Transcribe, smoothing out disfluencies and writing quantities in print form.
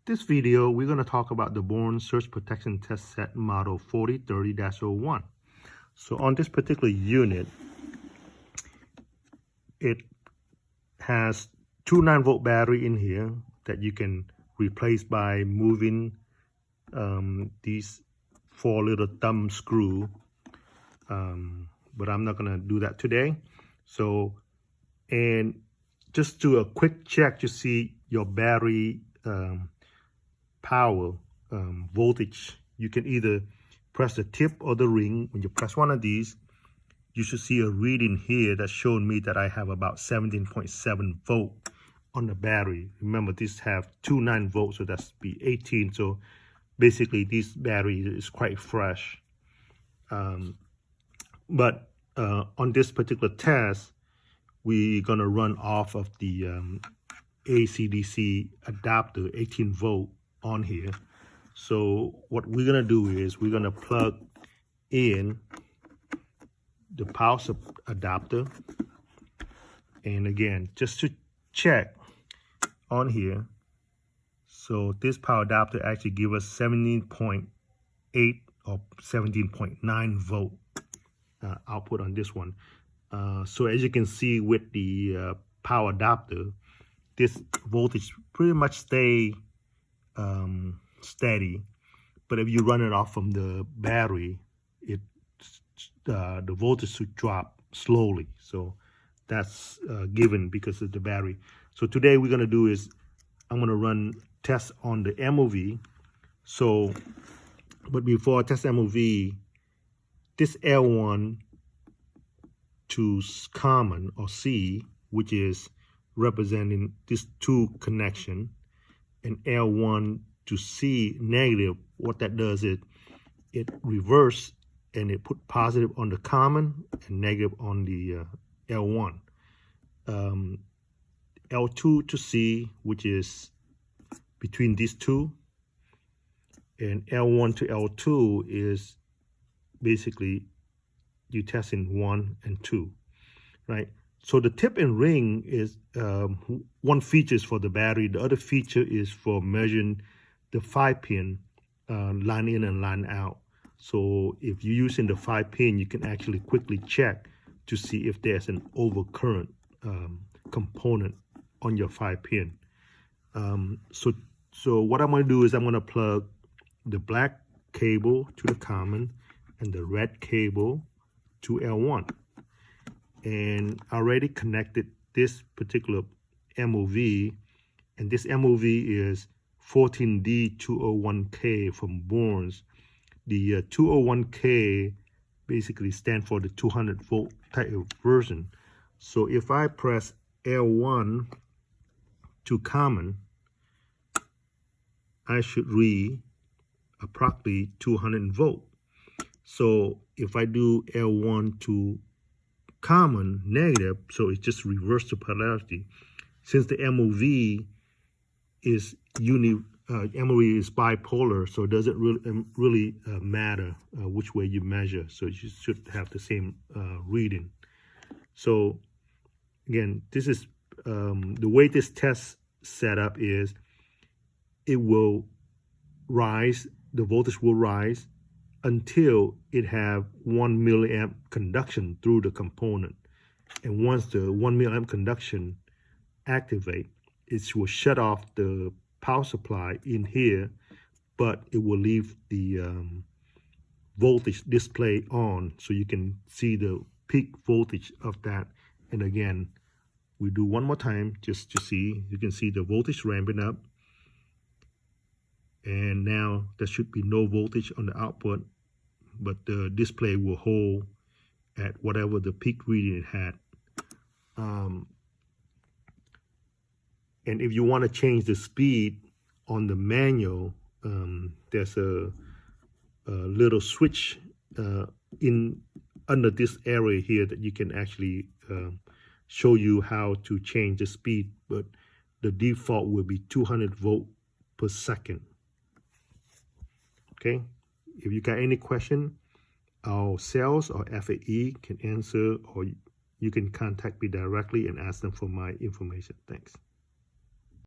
This video, we're going to talk about the Bourns Surge Protection Test Set Model 4030-01. So on this particular unit, it has two 9-volt battery in here that you can replace by moving these 4 little thumb screw. But I'm not going to do that today. So, and just do a quick check to see your battery power voltage. You can either press the tip or the ring. When you press one of these, you should see a reading here that's showing me that I have about 17.7 volt on the battery. Remember, these have two 9 volts, so that's be 18. So basically, this battery is quite fresh. But on this particular test, we're gonna run off of the AC/DC adapter, 18 volt on here. So what we're gonna do is we're gonna plug in the power adapter, and again, just to check on here. So this power adapter actually gives us 17.8 or 17.9 volt output on this one. So as you can see with the power adapter, this voltage pretty much stay steady, but if you run it off from the battery, the voltage should drop slowly. So that's given because of the battery. So today we're gonna do is I'm gonna run tests on the MOV. So, but before I test MOV, this L1 to common or C, which is representing this 2 connection, and L1 to C negative, what that does is it reverse and it put positive on the common and negative on the L1. L2 to C, which is between these two, and L1 to L2 is basically you testing 1 and 2, right? So the tip and ring is one feature is for the battery. The other feature is for measuring the 5-pin line in and line out. So if you're using the 5-pin, you can actually quickly check to see if there's an overcurrent component on your 5-pin. So what I'm going to do is I'm going to plug the black cable to the common and the red cable to L1. And I already connected this particular MOV, and this MOV is 14D201K from Bourns. The 201K basically stands for the 200 volt type of version. So if I press L1 to common, I should read approximately 200 volt. So if I do L1 to common negative, so it's just reverse the polarity. Since the MOV is MOV is bipolar, so it doesn't really matter which way you measure. So you should have the same reading. So again, this is the way this test set up is it will rise, the voltage will rise until it have 1 milliamp conduction through the component. And once the 1 milliamp conduction activate, it will shut off the power supply in here, but it will leave the voltage display on so you can see the peak voltage of that. And again, we do one more time just to see. You can see the voltage ramping up, and now there should be no voltage on the output, but the display will hold at whatever the peak reading it had. And if you want to change the speed on the manual, there's a little switch under this area here that you can actually show you how to change the speed, but the default will be 200 volt per second. Okay, if you got any question, our sales or FAE can answer, or you can contact me directly and ask them for my information. Thanks.